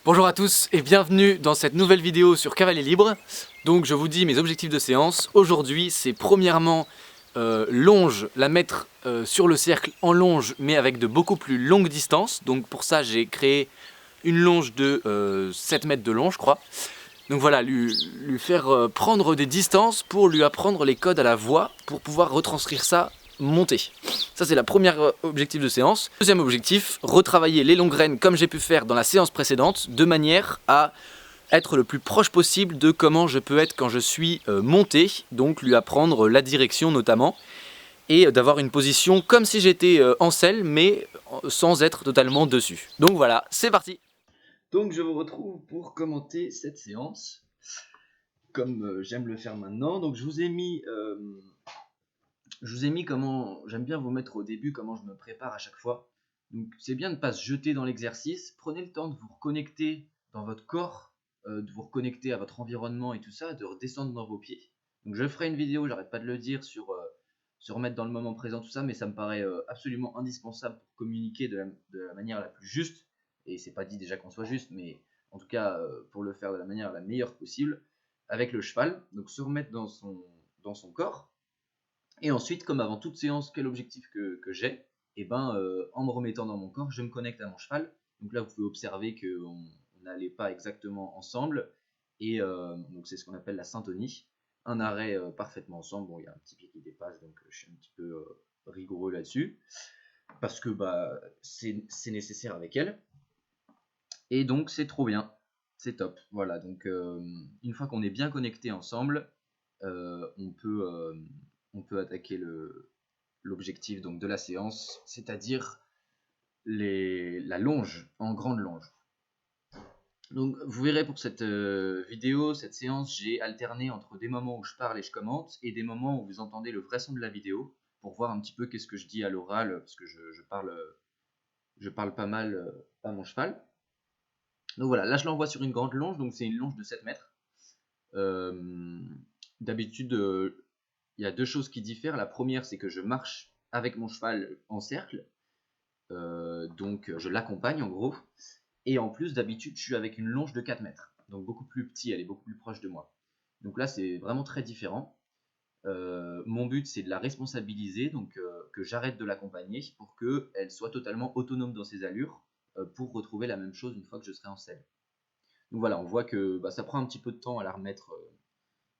Bonjour à tous et bienvenue dans cette nouvelle vidéo sur Cavalier Libre. Donc je vous dis mes objectifs de séance. Aujourd'hui c'est premièrement longe, la mettre sur le cercle en longe mais avec de beaucoup plus longues distances. Donc pour ça j'ai créé une longe de 7 mètres de long je crois. Donc voilà, lui faire prendre des distances pour lui apprendre les codes à la voix pour pouvoir retranscrire ça monter. Ça c'est la première objectif de séance. Deuxième objectif, retravailler les longues graines comme j'ai pu faire dans la séance précédente de manière à être le plus proche possible de comment je peux être quand je suis monté, donc lui apprendre la direction notamment et d'avoir une position comme si j'étais en selle mais sans être totalement dessus. Donc voilà, c'est parti. Donc je vous retrouve pour commenter cette séance comme j'aime le faire maintenant. Donc je vous ai mis comment, j'aime bien vous mettre au début comment je me prépare à chaque fois. Donc c'est bien de ne pas se jeter dans l'exercice, prenez le temps de vous reconnecter dans votre corps, de vous reconnecter à votre environnement et tout ça, de redescendre dans vos pieds. Donc je ferai une vidéo, j'arrête pas de le dire, sur se remettre dans le moment présent, tout ça, mais ça me paraît absolument indispensable pour communiquer de la manière la plus juste, et c'est pas dit déjà qu'on soit juste, mais en tout cas pour le faire de la manière la meilleure possible, avec le cheval, donc se remettre dans son corps. Et ensuite, comme avant toute séance, quel objectif que j'ai, et ben, en me remettant dans mon corps, je me connecte à mon cheval. Donc là, vous pouvez observer qu'on n'allait pas exactement ensemble. Et donc c'est ce qu'on appelle la syntonie. Un arrêt parfaitement ensemble. Bon, il y a un petit pied qui dépasse, donc je suis un petit peu rigoureux là-dessus. Parce que bah, c'est nécessaire avec elle. Et donc c'est trop bien. C'est top. Voilà, donc une fois qu'on est bien connecté ensemble, on peut attaquer l'objectif donc de la séance, c'est-à-dire la longe, en grande longe. Donc vous verrez pour cette vidéo, cette séance, j'ai alterné entre des moments où je parle et je commente et des moments où vous entendez le vrai son de la vidéo pour voir un petit peu qu'est-ce que je dis à l'oral parce que je parle pas mal à mon cheval. Donc voilà, là je l'envoie sur une grande longe, donc c'est une longe de 7 mètres. D'habitude, il y a deux choses qui diffèrent. La première, c'est que je marche avec mon cheval en cercle, donc je l'accompagne en gros. Et en plus, d'habitude, je suis avec une longe de 4 mètres, donc beaucoup plus petit, elle est beaucoup plus proche de moi. Donc là, c'est vraiment très différent. Mon but, c'est de la responsabiliser, donc que j'arrête de l'accompagner pour qu'elle soit totalement autonome dans ses allures, pour retrouver la même chose une fois que je serai en selle. Donc voilà, on voit que bah, ça prend un petit peu de temps à la remettre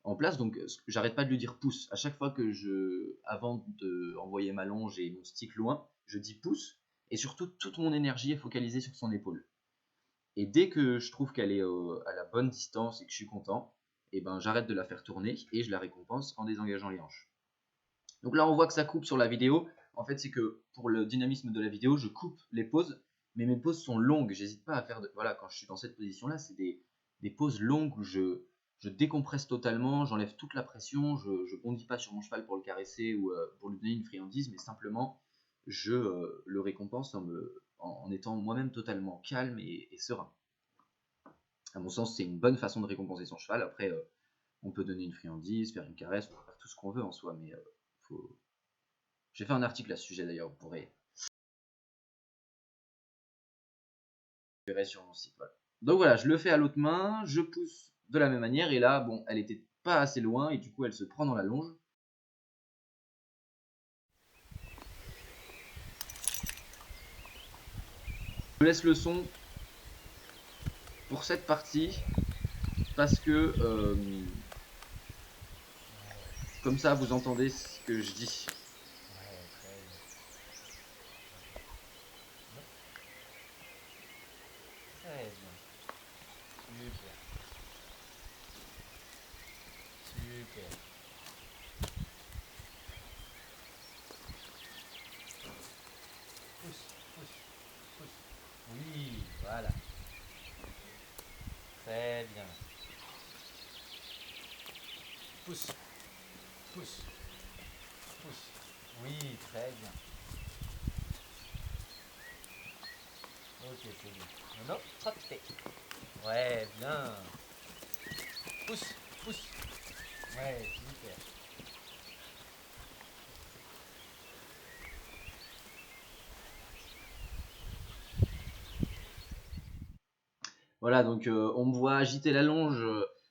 en place, donc j'arrête pas de lui dire pouce. À chaque fois que avant d'envoyer ma longe et mon stick loin, je dis pouce, et surtout toute mon énergie est focalisée sur son épaule. Et dès que je trouve qu'elle est à la bonne distance et que je suis content, et ben j'arrête de la faire tourner et je la récompense en désengageant les hanches. Donc là on voit que ça coupe sur la vidéo. En fait c'est que pour le dynamisme de la vidéo, je coupe les pauses, mais mes pauses sont longues. J'hésite pas à faire voilà, quand je suis dans cette position là, c'est des pauses longues où je décompresse totalement, j'enlève toute la pression, je bondis pas sur mon cheval pour le caresser ou pour lui donner une friandise, mais simplement je le récompense en étant moi-même totalement calme et serein. À mon sens, c'est une bonne façon de récompenser son cheval. Après, on peut donner une friandise, faire une caresse, on peut faire tout ce qu'on veut en soi, mais faut... J'ai fait un article à ce sujet d'ailleurs, vous pourrez verrez sur mon site. Voilà. Donc voilà, je le fais à l'autre main, je pousse de la même manière, et là, bon, elle était pas assez loin, et du coup, elle se prend dans la longe. Je laisse le son pour cette partie, parce que comme ça, vous entendez ce que je dis. Très bien. Super. Super. Pousse, pousse, pousse. Oui, voilà. Très bien. Pousse, pousse, pousse. Oui, très bien. Ok, c'est bien. Maintenant, trottez. Ouais, bien. Pousse, pousse. Ouais, super. Voilà, donc on me voit agiter la longe.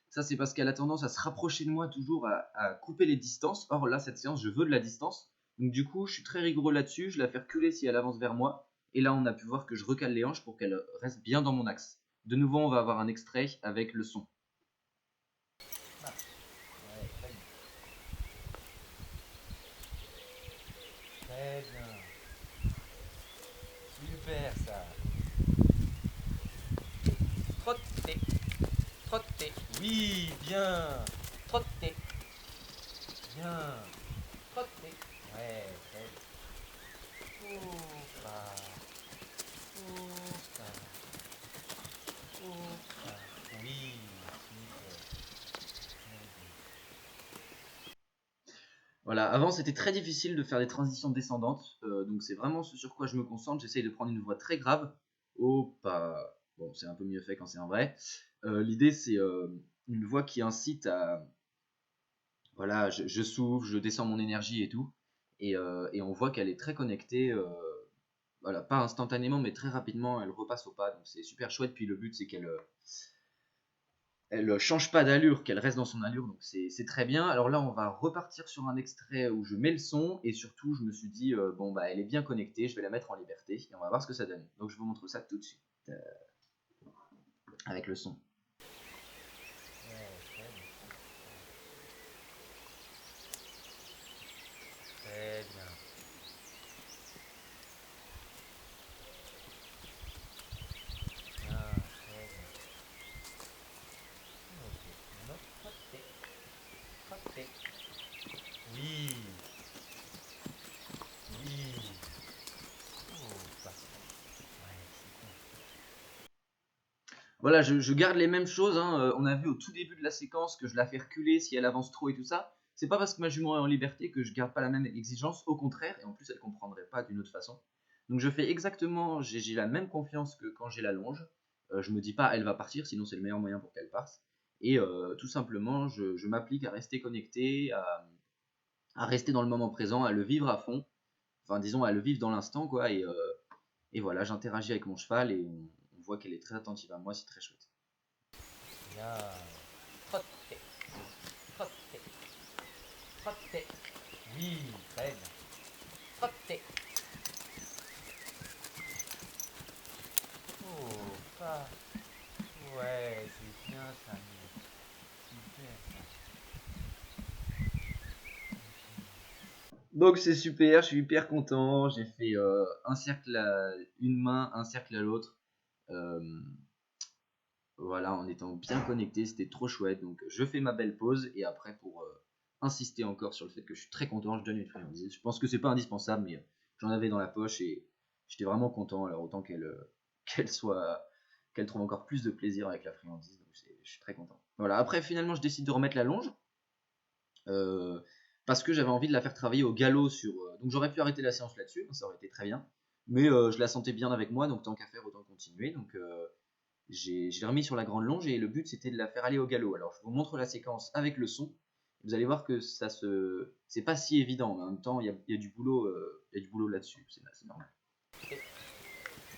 Ça, c'est parce qu'elle a tendance à se rapprocher de moi toujours, à couper les distances. Or, là, cette séance, je veux de la distance. Donc, du coup, je suis très rigoureux là-dessus. Je la fais reculer si elle avance vers moi. Et là, on a pu voir que je recale les hanches pour qu'elle reste bien dans mon axe. De nouveau, on va avoir un extrait avec le son. Marche. Ouais, très bien. Super ça. Trotter. Trotter. Oui, bien. Trotter. Bien. Trotter. Ouais, très bien. Oupa. Oupa. Oupa. Oui, super. Voilà, avant, c'était très difficile de faire des transitions descendantes. Donc, c'est vraiment ce sur quoi je me concentre. J'essaye de prendre une voix très grave. Oh, pas. Bon, c'est un peu mieux fait quand c'est en vrai. L'idée, c'est une voix qui incite à. Voilà, je souffle, je descends mon énergie et tout. Et on voit qu'elle est très connectée. Voilà, pas instantanément, mais très rapidement, elle repasse au pas. Donc, c'est super chouette. Puis, le but, c'est qu'elle. Elle change pas d'allure, qu'elle reste dans son allure, donc c'est très bien. Alors là, on va repartir sur un extrait où je mets le son, et surtout, je me suis dit, bon, bah, elle est bien connectée, je vais la mettre en liberté, et on va voir ce que ça donne. Donc je vous montre ça tout de suite, avec le son. Ouais, très bien. Très bien. Bien, très bien. Ok. Maintenant, trotter. Trotter. Oui. Oui. Oupa. Ouais, c'est bien. Voilà, je garde les mêmes choses, hein. On a vu au tout début de la séquence que je la fais reculer si elle avance trop et tout ça. C'est pas parce que ma jument est en liberté que je garde pas la même exigence, au contraire, et en plus elle comprendrait pas d'une autre façon. Donc je fais exactement, j'ai la même confiance que quand j'ai la longe. Je me dis pas elle va partir, sinon c'est le meilleur moyen pour qu'elle parte. Et tout simplement, je m'applique à rester connecté, à rester dans le moment présent, à le vivre à fond. Enfin, disons, à le vivre dans l'instant, quoi. Et voilà, j'interagis avec mon cheval et on voit qu'elle est très attentive à moi, c'est très chouette. Bien. Trotter. Trotter. Trotter. Oui, très bien. Trotter. Oupa. Ouais, c'est bien ça, Mille. Super ça. Donc c'est super, je suis hyper content. J'ai fait un cercle à une main, un cercle à l'autre. Euh, voilà, en étant bien connecté, c'était trop chouette. Donc je fais ma belle pause et après pour insister encore sur le fait que je suis très content, je donne une friandise. Je pense que c'est pas indispensable, mais j'en avais dans la poche et j'étais vraiment content. Alors autant qu'elle qu'elle soit qu'elle trouve encore plus de plaisir avec la friandise. Donc je suis très content. Voilà. Après finalement je décide de remettre la longe. euh, Parce que j'avais envie de la faire travailler au galop sur. Donc j'aurais pu arrêter la séance là-dessus, ça aurait été très bien. Mais je la sentais bien avec moi, donc tant qu'à faire, autant continuer. Donc j'ai remis sur la grande longe et le but c'était de la faire aller au galop. Alors je vous montre la séquence avec le son. Vous allez voir que c'est pas si évident, mais en même temps il y a du boulot, il y a du boulot là-dessus, c'est normal.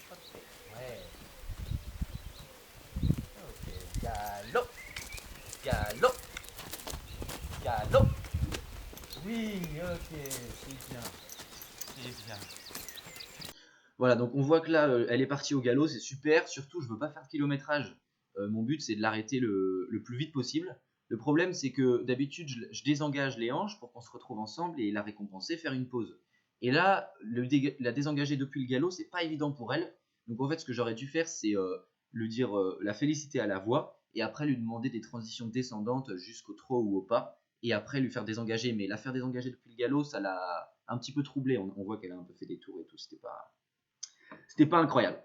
Trotter. Ouais. Ok. Galop. Galop. Galop. Oui, ok, c'est bien. C'est bien. Voilà, donc on voit que là elle est partie au galop, c'est super. Surtout je veux pas faire de kilométrage. Mon but c'est de l'arrêter le plus vite possible. Le problème c'est que d'habitude je désengage les hanches pour qu'on se retrouve ensemble et la récompenser, faire une pause. Et là, la désengager depuis le galop, c'est pas évident pour elle. Donc en fait, ce que j'aurais dû faire, c'est lui dire la féliciter à la voix et après lui demander des transitions descendantes jusqu'au trot ou au pas et après lui faire désengager. Mais la faire désengager depuis le galop, ça l'a un petit peu troublée. On voit qu'elle a un peu fait des tours et tout. C'était pas incroyable.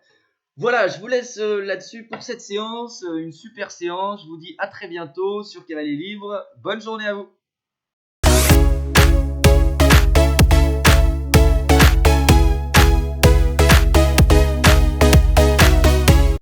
Voilà, je vous laisse là-dessus pour cette séance. Une super séance. Je vous dis à très bientôt sur Cavalier Libre. Bonne journée à vous.